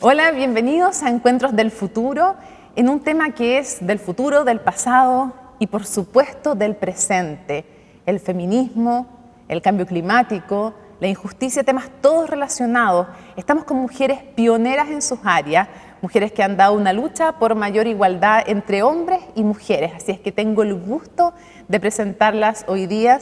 Hola, bienvenidos a Encuentros del Futuro, en un tema que es del futuro, del pasado y por supuesto del presente. El feminismo, el cambio climático, la injusticia, temas todos relacionados. Estamos con mujeres pioneras en sus áreas, mujeres que han dado una lucha por mayor igualdad entre hombres y mujeres. Así es que tengo el gusto de presentarlas hoy día.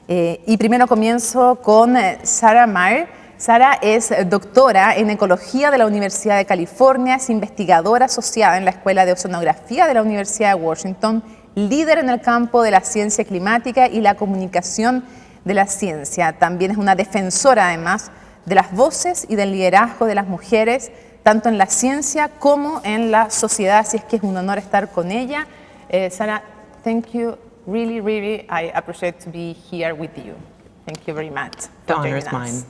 Y primero comienzo con Sarah Mayer. Sara es doctora en Ecología de la Universidad de California, es investigadora asociada en la Escuela de Oceanografía de la Universidad de Washington, líder en el campo de la ciencia climática y la comunicación de la ciencia. También es una defensora, además, de las voces y del liderazgo de las mujeres, tanto en la ciencia como en la sociedad, así es que es un honor estar con ella. Sara, thank you. Really, I appreciate to be here with you. Thank you very much. The honor is mine.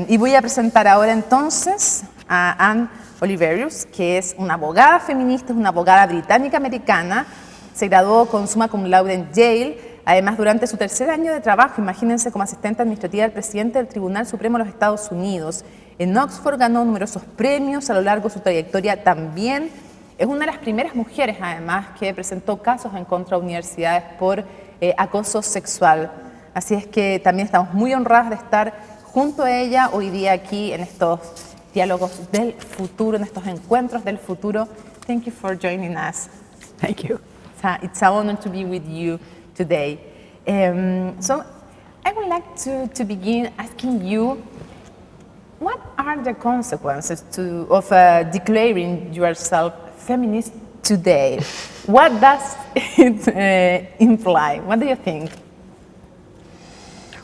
Y voy a presentar ahora entonces a Anne Oliverius, que es una abogada feminista, es una abogada británica-americana, se graduó con summa cum laude en Yale, además durante su tercer año de trabajo, imagínense, como asistente administrativa del presidente del Tribunal Supremo de los Estados Unidos. En Oxford ganó numerosos premios a lo largo de su trayectoria también. Es una de las primeras mujeres, además, que presentó casos en contra de universidades por acoso sexual. Así es que también estamos muy honradas de estar junto a ella hoy día aquí en estos diálogos del futuro, en estos encuentros del futuro. Thank you for joining us. Thank you. It's an honor to be with you today. So I would like to begin asking you, what are the consequences of declaring yourself feminist today? What does it imply? What do you think?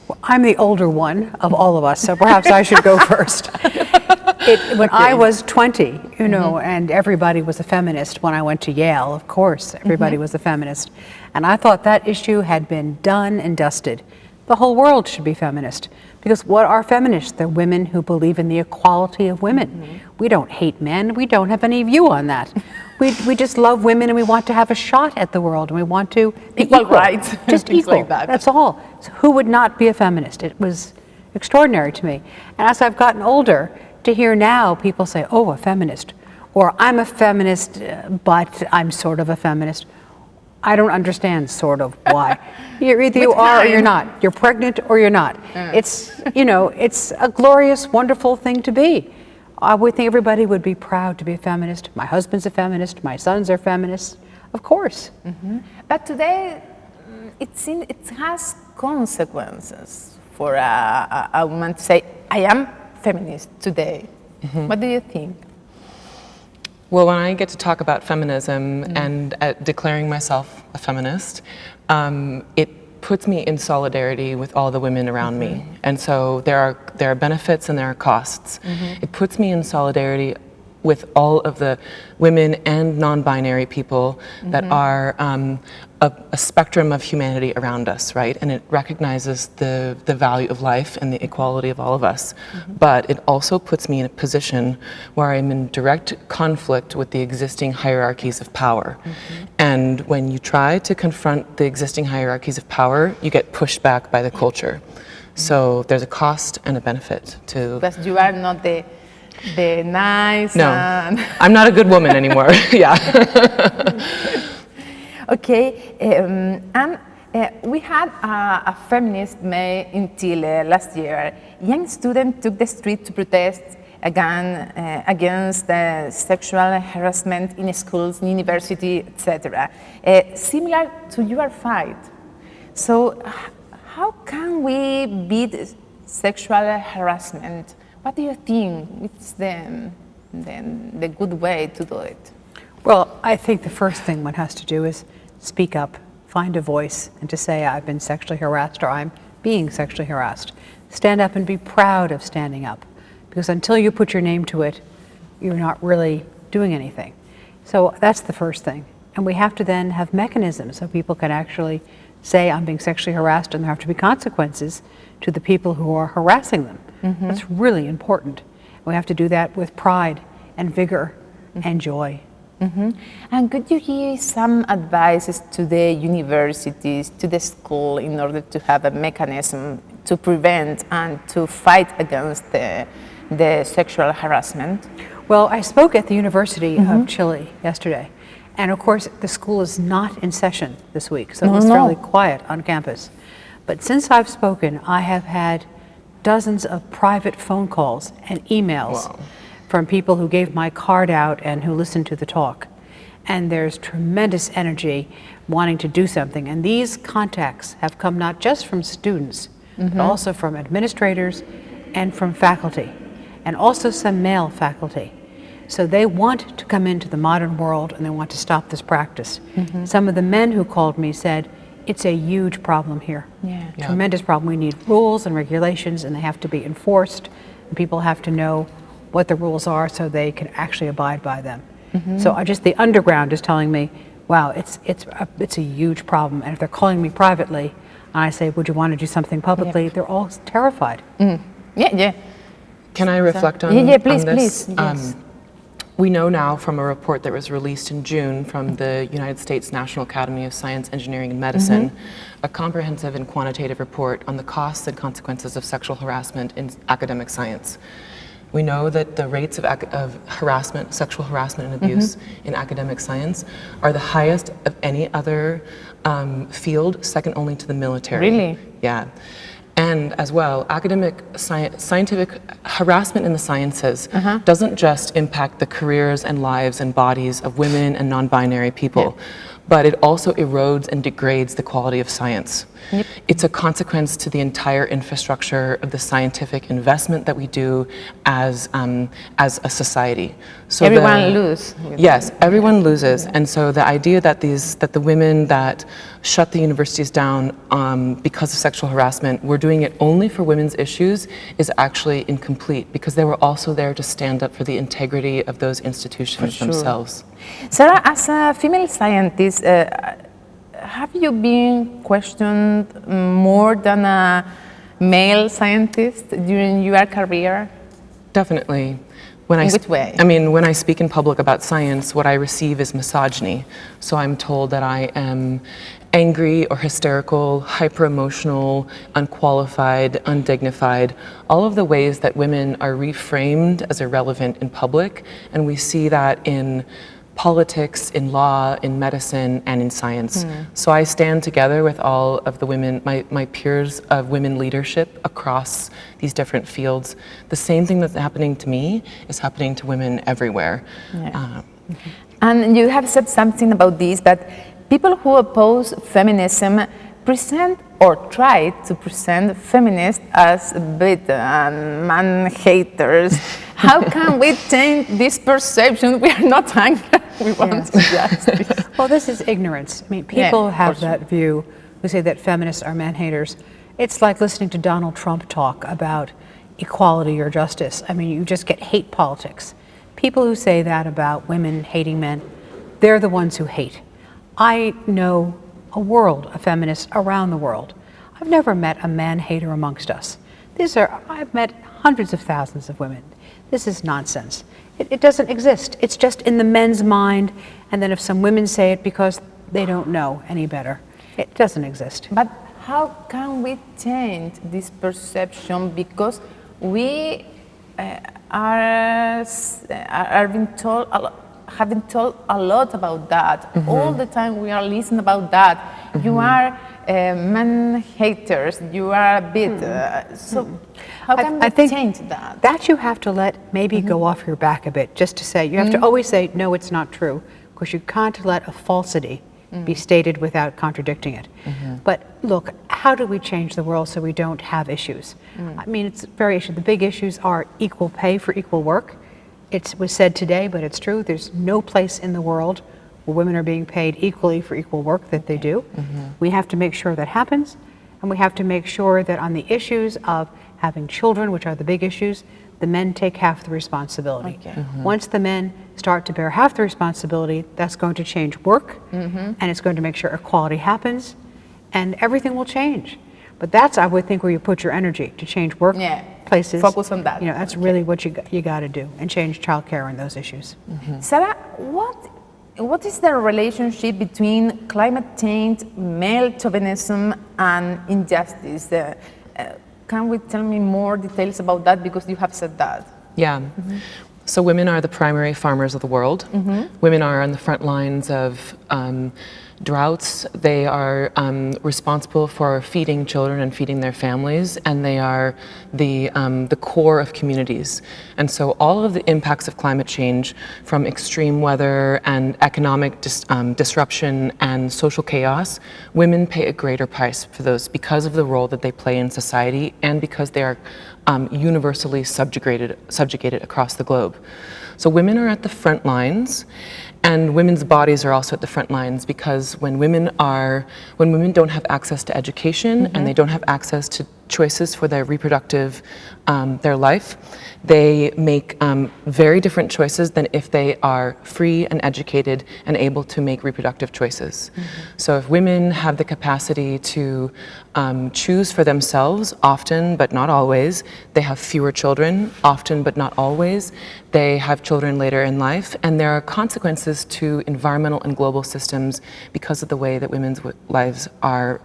Well, I'm the older one of all of us, so perhaps I should go first. When I was 20, you know, and everybody was a feminist when I went to Yale, of course, everybody was a feminist. And I thought that issue had been done and dusted. The whole world should be feminist. Because what are feminists? They're women who believe in the equality of women. We don't hate men. We don't have any view on that. We just love women and we want to have a shot at the world and we want to be equal. Rights. Just equal. Like that. That's all. So who would not be a feminist? It was extraordinary to me. And as I've gotten older, to hear now people say, oh, a feminist. Or I'm a feminist, but I'm sort of a feminist. I don't understand sort of why. Either you are or you're not. You're pregnant or you're not. It's, you know, it's a glorious, wonderful thing to be. I would think everybody would be proud to be a feminist. My husband's a feminist. My sons are feminists. Of course. But today, it seems it has consequences for a woman to say, I am feminist today. What do you think? Well, when I get to talk about feminism and declaring myself a feminist, it puts me in solidarity with all the women around me. And so there are benefits and there are costs. It puts me in solidarity with all of the women and non-binary people that are a spectrum of humanity around us, right? And it recognizes the value of life and the equality of all of us. But it also puts me in a position where I'm in direct conflict with the existing hierarchies of power. And when you try to confront the existing hierarchies of power, you get pushed back by the culture. So there's a cost and a benefit to... Because you are not the nice... No, I'm not a good woman anymore, yeah. Okay, and we had a feminist May in Chile last year. Young students took the street to protest against sexual harassment in schools, in university, etc. Similar to your fight. So how can we beat sexual harassment? What do you think is the good way to do it? Well, I think the first thing one has to do is speak up, find a voice, and to say I've been sexually harassed or I'm being sexually harassed. Stand up and be proud of standing up. Because until you put your name to it, you're not really doing anything. So that's the first thing. And we have to then have mechanisms so people can actually say I'm being sexually harassed and there have to be consequences to the people who are harassing them. That's really important. We have to do that with pride and vigor and joy. And could you give some advices to the universities, to the school, in order to have a mechanism to prevent and to fight against the the sexual harassment? Well, I spoke at the University of Chile yesterday, and of course the school is not in session this week, so it was fairly quiet on campus. But since I've spoken, I have had dozens of private phone calls and emails from people who gave my card out and who listened to the talk. And there's tremendous energy wanting to do something. And these contacts have come not just from students, but also from administrators and from faculty, and also some male faculty. So they want to come into the modern world and they want to stop this practice. Some of the men who called me said, it's a huge problem here. Tremendous problem. We need rules and regulations, and they have to be enforced, and people have to know what the rules are so they can actually abide by them. So the underground is telling me, wow, it's a huge problem. And if they're calling me privately, and I say, would you want to do something publicly? They're all terrified. Can I reflect on, please, on this? Please. Yes. We know now from a report that was released in June from the United States National Academy of Science, Engineering, and Medicine, a comprehensive and quantitative report on the costs and consequences of sexual harassment in academic science. We know that the rates of harassment, sexual harassment and abuse in academic science are the highest of any other field, second only to the military. Really? Yeah. And as well, scientific harassment in the sciences doesn't just impact the careers and lives and bodies of women and non-binary people, but it also erodes and degrades the quality of science. It's a consequence to the entire infrastructure of the scientific investment that we do as a society. So everyone loses. Yes, everyone loses. And so the idea that the women that shut the universities down because of sexual harassment were doing it only for women's issues is actually incomplete, because they were also there to stand up for the integrity of those institutions themselves. Sarah, as a female scientist, have you been questioned more than a male scientist during your career? Definitely. In which way? I mean, when I speak in public about science, what I receive is misogyny. So I'm told that I am angry or hysterical, hyper-emotional, unqualified, undignified, all of the ways that women are reframed as irrelevant in public. And we see that in politics, in law, in medicine, and in science. So I stand together with all of the women, my peers of women leadership across these different fields. The same thing that's happening to me is happening to women everywhere. And you have said something about this, that people who oppose feminism present or try to present feminists as bitter and man-haters. How can we change this perception? We are not angry, we want justice. Well, this is ignorance. I mean, people have that view who say that feminists are man-haters. It's like listening to Donald Trump talk about equality or justice. I mean, you just get hate politics. People who say that about women hating men, they're the ones who hate. I know a world of feminists around the world. I've never met a man-hater amongst us. I've met hundreds of thousands of women. This is nonsense. It doesn't exist. It's just in the men's mind, and then if some women say it because they don't know any better. It doesn't exist. But how can we change this perception? Because we are being told have been told a lot about that. All the time we are listening about that. You are man-haters, you are bitter. So how can we change that? That you have to let maybe go off your back a bit, just to say, you have to always say, no, it's not true, because you can't let a falsity be stated without contradicting it. But look, how do we change the world so we don't have issues? I mean, it's very issue. The big issues are equal pay for equal work. It was said today, but it's true. There's no place in the world where women are being paid equally for equal work that they do. We have to make sure that happens, and we have to make sure that on the issues of having children, which are the big issues, the men take half the responsibility. Once the men start to bear half the responsibility, that's going to change work, and it's going to make sure equality happens, and everything will change. But that's, I would think, where you put your energy, to change work places. Focus on that. You know, that's really what you got to do, and change childcare and those issues. Sarah, what is the relationship between climate change, male chauvinism, and injustice? Can we tell me more details about that, because you have said that? Yeah. So women are the primary farmers of the world. Women are on the front lines of droughts. They are responsible for feeding children and feeding their families, and they are the core of communities. And so all of the impacts of climate change, from extreme weather and economic disruption and social chaos, women pay a greater price for those because of the role that they play in society and because they are universally subjugated across the globe. So women are at the front lines, and women's bodies are also at the front lines, because when women don't have access to education and they don't have access to choices for their reproductive, their life, they make very different choices than if they are free and educated and able to make reproductive choices. So if women have the capacity to choose for themselves, often but not always, they have fewer children, often but not always, they have children later in life, and there are consequences to environmental and global systems because of the way that women's lives are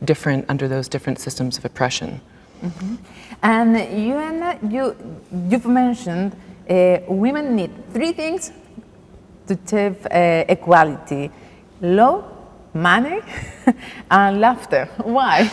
different under those different systems of oppression. And you've mentioned women need three things to achieve equality: love, money, and laughter. Why?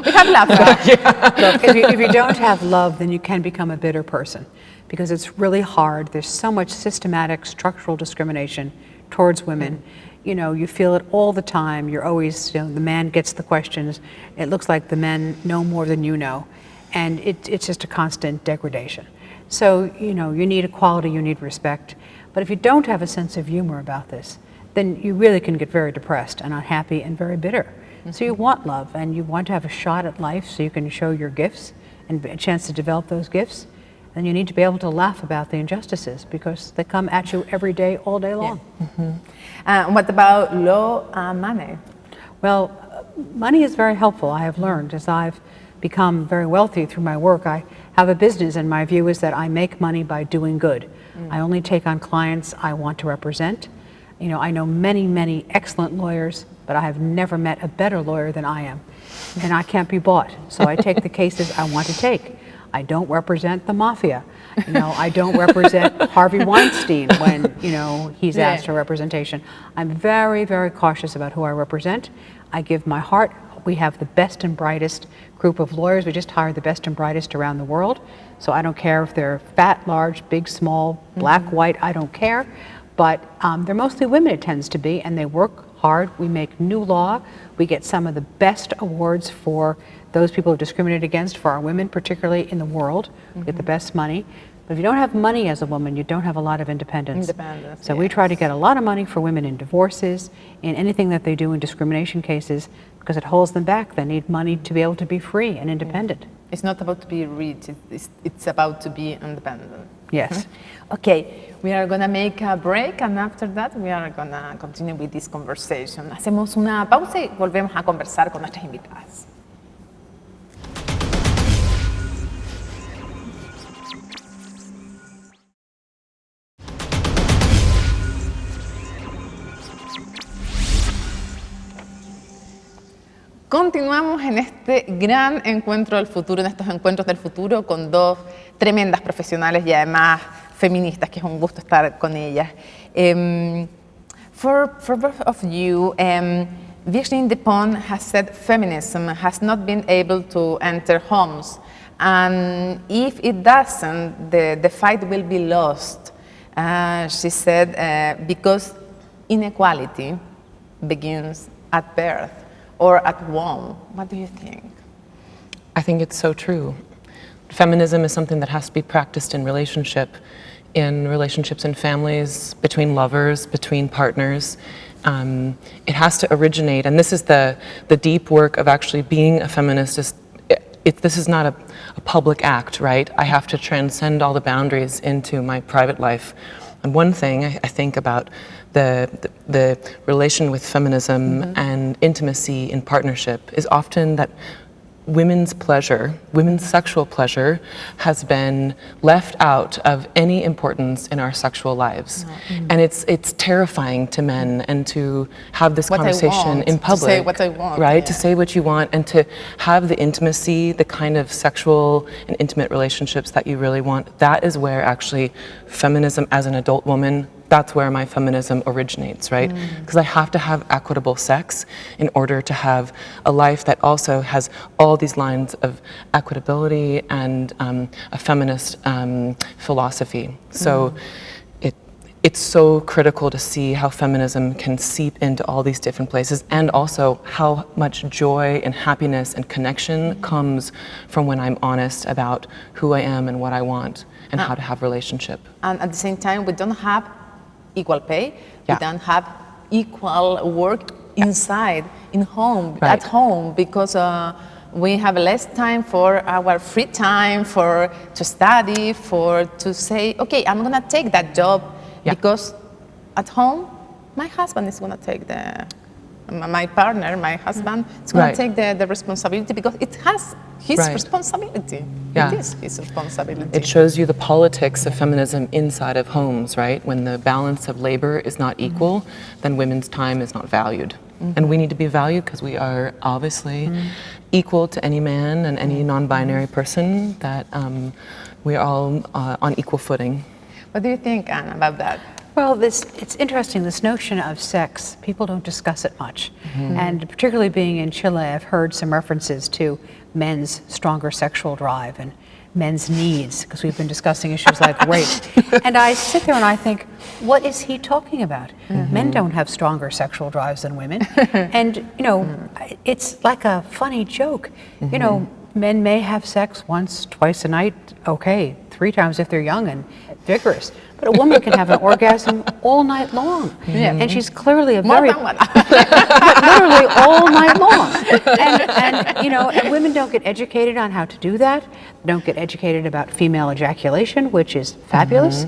We have laughter. Look, if you don't have love, then you can become a bitter person, because it's really hard. There's so much systematic structural discrimination towards women. You know, you feel it all the time. You're always, the man gets the questions. It looks like the men know more than you know. And it's just a constant degradation. So, you need equality, you need respect. But if you don't have a sense of humor about this, then you really can get very depressed and unhappy and very bitter. So you want love, and you want to have a shot at life so you can show your gifts and a chance to develop those gifts. And you need to be able to laugh about the injustices, because they come at you every day, all day long. What about law and money? Well, money is very helpful. I have learned as I've become very wealthy through my work. I have a business, and my view is that I make money by doing good. I only take on clients I want to represent. I know many, many excellent lawyers, but I have never met a better lawyer than I am. And I can't be bought, so I take the cases I want to take. I don't represent the mafia. I don't represent Harvey Weinstein when, he's asked for representation. I'm very, very cautious about who I represent. I give my heart. We have the best and brightest group of lawyers. We just hired the best and brightest around the world. So I don't care if they're fat, large, big, small, black, white, I don't care. But they're mostly women, it tends to be, and they work hard. We make new law. We get some of the best awards for those people who are discriminated against, for our women, particularly in the world. We get the best money. But if you don't have money as a woman, you don't have a lot of independence. So we try to get a lot of money for women in divorces, in anything that they do in discrimination cases, because it holds them back. They need money to be able to be free and independent. It's not about to be rich, it's about to be independent. Yes. Okay, we are going to make a break, and after that we are going to continue with this conversation. Hacemos una pausa y volvemos a conversar con nuestras invitadas. Continuamos en este gran encuentro del futuro, en estos encuentros del futuro, con dos tremendas profesionales y además feministas, que es un gusto estar con ellas. For both of you, Virginie Despentes has said feminism has not been able to enter homes, and if it doesn't, the fight will be lost. She said, because inequality begins at birth or at home. What do you think? I think it's so true. Feminism is something that has to be practiced in relationships in families, between lovers, between partners. It has to originate, and this is the deep work of actually being a feminist. This is not a public act, right? I have to transcend all the boundaries into my private life. And one thing I think about the relation with feminism and intimacy in partnership is often that women's pleasure, women's sexual pleasure, has been left out of any importance in our sexual lives. And it's terrifying to men and to have this conversation in public. To say what I want. Right? To say what you want and to have the intimacy, the kind of sexual and intimate relationships that you really want. That is where actually feminism as an adult woman, that's where my feminism originates, right? Because I have to have equitable sex in order to have a life that also has all these lines of equitability and a feminist philosophy. So it's so critical to see how feminism can seep into all these different places, and also how much joy and happiness and connection comes from when I'm honest about who I am and what I want and how to have relationship. And at the same time, we don't have equal pay. Yeah. We don't have equal work inside, in home, Right. at home, because we have less time for our free time, to study, to say, okay, I'm gonna take that job. Yeah. Because at home, my husband is going to take my partner, my husband, is going Right. to take the responsibility because it has his Right. responsibility. Yeah. It is his responsibility. It shows you the politics of feminism inside of homes, right? When the balance of labor is not equal, then women's time is not valued. And we need to be valued because we are obviously equal to any man and any non-binary person, that we are all on equal footing. What do you think, Anna, about that? Well, it's interesting, this notion of sex, people don't discuss it much. And particularly being in Chile, I've heard some references to men's stronger sexual drive and men's needs, because we've been discussing issues like rape. And I sit there and I think, what is he talking about? Men don't have stronger sexual drives than women. And, you know, it's like a funny joke. You know, men may have sex once, twice a night, okay, 3 times if they're young and vigorous. But a woman can have an orgasm all night long. And she's clearly a very... More than one. literally all night long. And you know, and women don't get educated on how to do that. Don't get educated about female ejaculation, which is fabulous.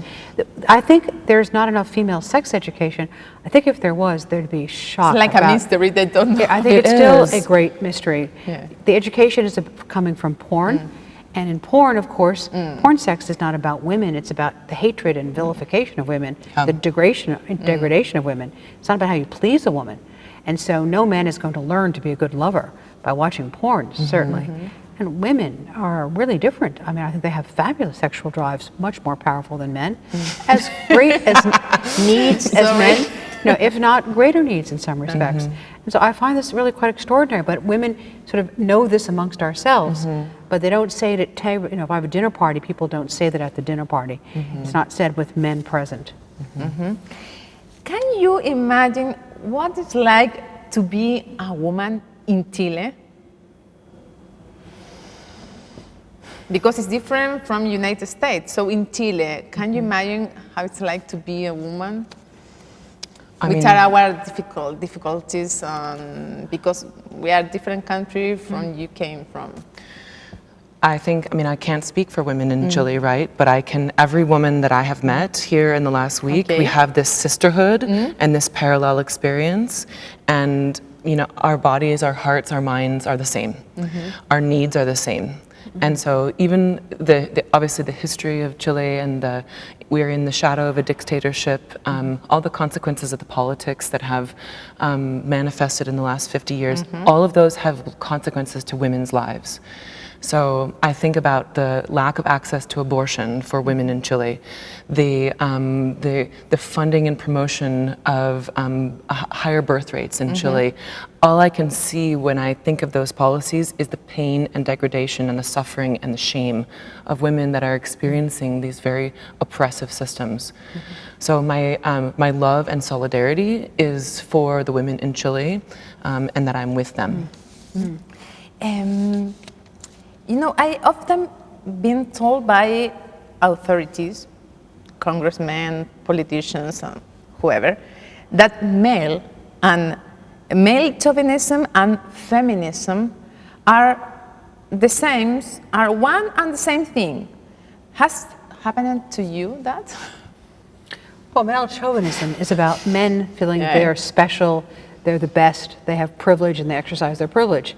I think there's not enough female sex education. I think if there was, there'd be shock. It's like a mystery, they don't know. I think It it's still is. a great mystery. Yeah. The education is coming from porn. And in porn, of course, porn sex is not about women. It's about the hatred and vilification of women, the degradation of women. It's not about how you please a woman. And so no man is going to learn to be a good lover by watching porn, certainly. And women are really different. I mean, I think they have fabulous sexual drives, much more powerful than men. As great as needs as men, you know, if not greater needs in some respects. And so I find this really quite extraordinary, but women sort of know this amongst ourselves, but they don't say it at table. You know, if I have a dinner party, people don't say that at the dinner party. It's not said with men present. Can you imagine what it's like to be a woman in Chile? Because it's different from United States. So in Chile, can you imagine how it's like to be a woman? Which are our difficulties, because we are different country from you came from. I think, I mean, I can't speak for women in Chile, right? But every woman that I have met here in the last week, we have this sisterhood and this parallel experience. And, you know, our bodies, our hearts, our minds are the same. Our needs are the same. And so even obviously the history of Chile and we're in the shadow of a dictatorship, all the consequences of the politics that have manifested in the last 50 years, all of those have consequences to women's lives. So I think about the lack of access to abortion for women in Chile, the funding and promotion of higher birth rates in Chile. All I can see when I think of those policies is the pain and degradation and the suffering and the shame of women that are experiencing these very oppressive systems. So my love and solidarity is for the women in Chile, and that I'm with them. You know, I often been told by authorities, congressmen, politicians, whoever, that male chauvinism and feminism are one and the same thing. Has happened to you that? Well, male chauvinism is about men feeling they're special, they're the best, they have privilege and they exercise their privilege.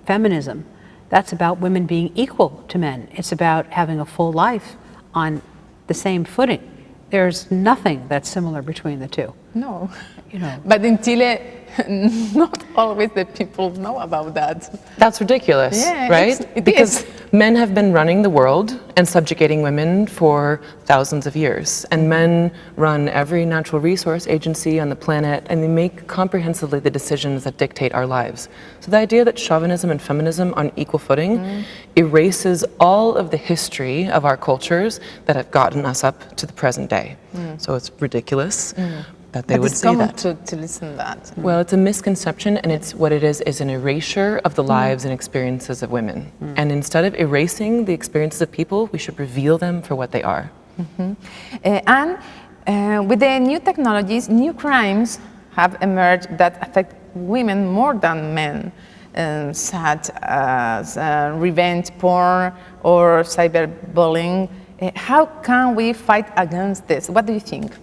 feminism, that's about women being equal to men. It's about having a full life on the same footing. There's nothing that's similar between the two. No. But in Chile, not always the people know about that. That's ridiculous, right? Because men have been running the world and subjugating women for thousands of years. And men run every natural resource agency on the planet, and they make comprehensively the decisions that dictate our lives. So the idea that chauvinism and feminism on equal footing erases all of the history of our cultures that have gotten us up to the present day. So it's ridiculous. That they would say that. To listen to that. Well, it's a misconception, and it's what it is an erasure of the lives and experiences of women. And instead of erasing the experiences of people, we should reveal them for what they are. And with the new technologies, new crimes have emerged that affect women more than men, such as revenge porn or cyberbullying. How can we fight against this? What do you think?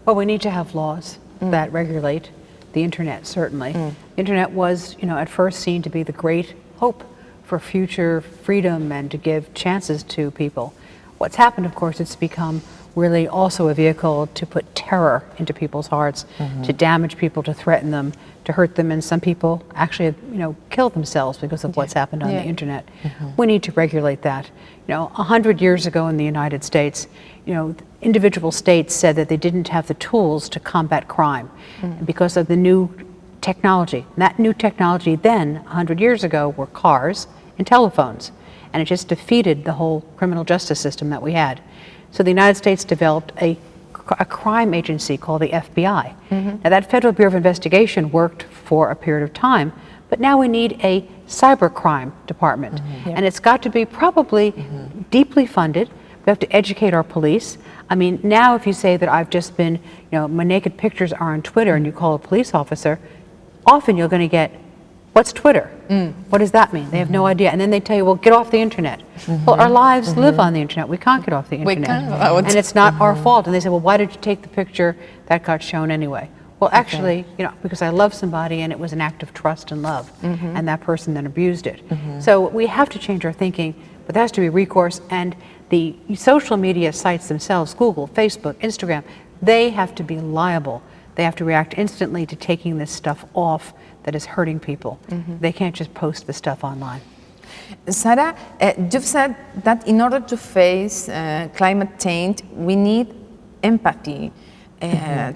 Well, we need to have laws that regulate the internet, certainly. The internet was, at first seen to be the great hope for future freedom and to give chances to people. What's happened, of course, it's become really also a vehicle to put terror into people's hearts, to damage people, to threaten them, to hurt them, and some people actually have, killed themselves because of what's happened on the internet. We need to regulate that. 100 years ago in the United States, individual states said that they didn't have the tools to combat crime because of the new technology. And that new technology then, 100 years ago, were cars and telephones. And it just defeated the whole criminal justice system that we had. So the United States developed a crime agency called the FBI. Now that Federal Bureau of Investigation worked for a period of time, but now we need a cybercrime department. And it's got to be probably deeply funded. We have to educate our police. I mean, now if you say that I've just been, my naked pictures are on Twitter and you call a police officer, often you're going to get, what's Twitter? What does that mean? They have no idea. And then they tell you, well, get off the internet. Well, our lives live on the internet. We can't get off the internet. And it's not our fault. And they say, well, why did you take the picture that got shown anyway? Well, actually, because I love somebody and it was an act of trust and love, and that person then abused it. So we have to change our thinking, but there has to be recourse. And the social media sites themselves, Google, Facebook, Instagram, they have to be liable. They have to react instantly to taking this stuff off that is hurting people. They can't just post the stuff online. Sarah, you've said that in order to face climate change, we need empathy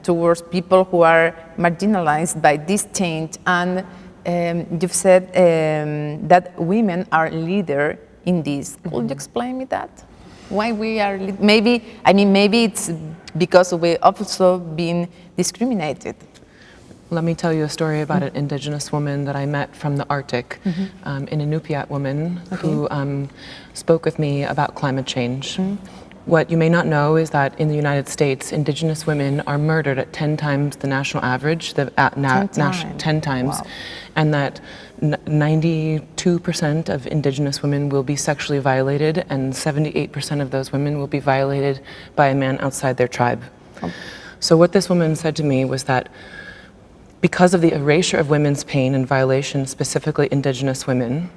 towards people who are marginalized by this change. And you've said that women are leaders in this. Could you explain me that? Why we are, maybe it's because we've also been discriminated. Let me tell you a story about an indigenous woman that I met from the Arctic, an Inupiat woman who spoke with me about climate change. What you may not know is that in the United States, indigenous women are murdered at 10 times the national average, 10 times, wow. And that 92% of indigenous women will be sexually violated, and 78% of those women will be violated by a man outside their tribe. So what this woman said to me was that because of the erasure of women's pain and violation, specifically indigenous women,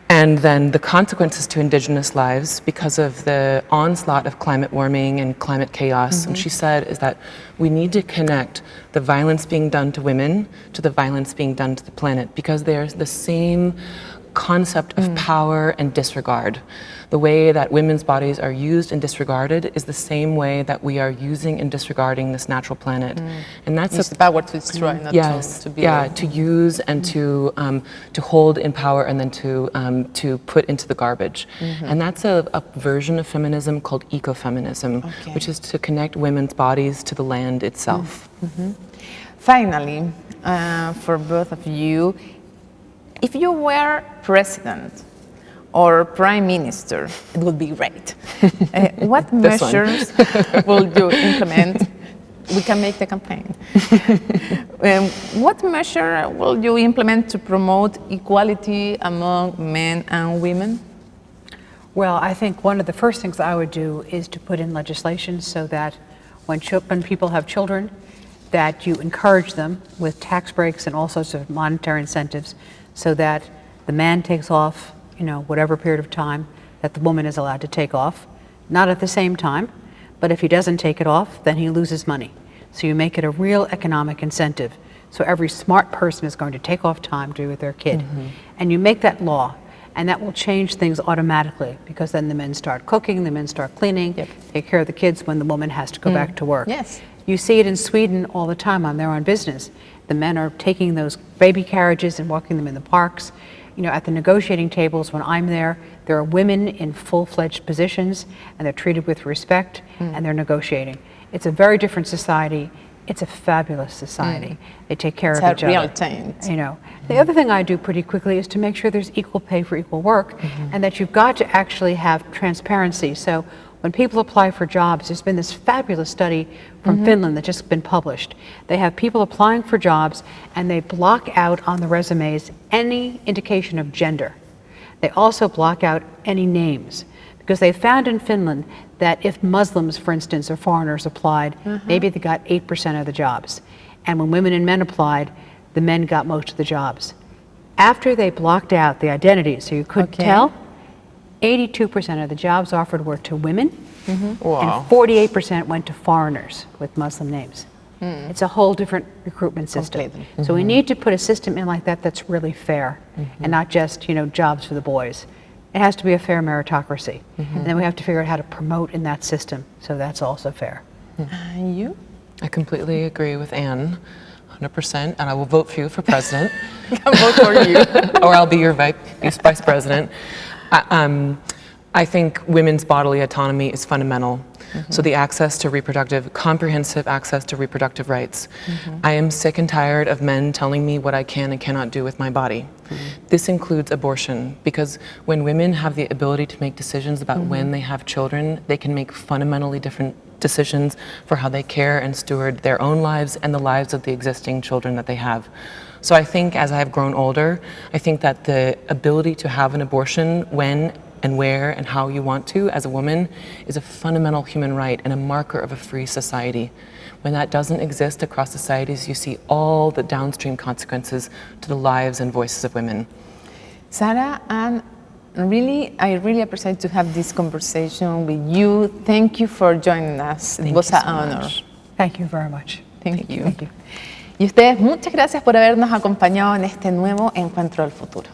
and then the consequences to indigenous lives because of the onslaught of climate warming and climate chaos, and she said is that we need to connect the violence being done to women to the violence being done to the planet, because there's the same concept of power and disregard. The way that women's bodies are used and disregarded is the same way that we are using and disregarding this natural planet. And that's it's the power to destroy, not to build. To use and to hold in power and then to put into the garbage. And that's a version of feminism called ecofeminism, which is to connect women's bodies to the land itself. Finally, for both of you, if you were president or prime minister, it would be great. What measures will you implement? We can make the campaign. What measure will you implement to promote equality among men and women? Well, I think one of the first things I would do is to put in legislation so that when people have children, that you encourage them with tax breaks and all sorts of monetary incentives so that the man takes off, whatever period of time that the woman is allowed to take off, not at the same time, but if he doesn't take it off, then he loses money. So you make it a real economic incentive. So every smart person is going to take off time to be with their kid. And you make that law, and that will change things automatically, because then the men start cooking, the men start cleaning, take care of the kids when the woman has to go back to work. Yes. You see it in Sweden all the time on their own business. The men are taking those baby carriages and walking them in the parks. At the negotiating tables when I'm there are women in full-fledged positions, and they're treated with respect, and they're negotiating. It's a very different society. It's a fabulous society. They take care of each other. It's a real change. The other thing I do pretty quickly is to make sure there's equal pay for equal work, and that you've got to actually have transparency. So when people apply for jobs, there's been this fabulous study from Finland that's just been published. They have people applying for jobs, and they block out on the resumes any indication of gender. They also block out any names, because they found in Finland that if Muslims, for instance, or foreigners applied, maybe they got 8% of the jobs. And when women and men applied, the men got most of the jobs. After they blocked out the identity, so you couldn't tell, 82% of the jobs offered were to women, and 48% went to foreigners with Muslim names. It's a whole different recruitment system. So we need to put a system in like that that's really fair, and not just, jobs for the boys. It has to be a fair meritocracy. And then we have to figure out how to promote in that system, so that's also fair. And you? I completely agree with Anne, 100%, and I will vote for you for president. I'll vote for you. Or I'll be your vice president. I think women's bodily autonomy is fundamental. So the access to comprehensive access to reproductive rights. I am sick and tired of men telling me what I can and cannot do with my body. This includes abortion, because when women have the ability to make decisions about when they have children, they can make fundamentally different decisions for how they care and steward their own lives and the lives of the existing children that they have. So I think as I have grown older, I think that the ability to have an abortion when and where and how you want to as a woman is a fundamental human right and a marker of a free society. When that doesn't exist across societies, you see all the downstream consequences to the lives and voices of women. Sarah, and I really appreciate to have this conversation with you. Thank you for joining us. It was an honor. Thank you very much. Thank you. Y ustedes, muchas gracias por habernos acompañado en este nuevo Encuentro del Futuro.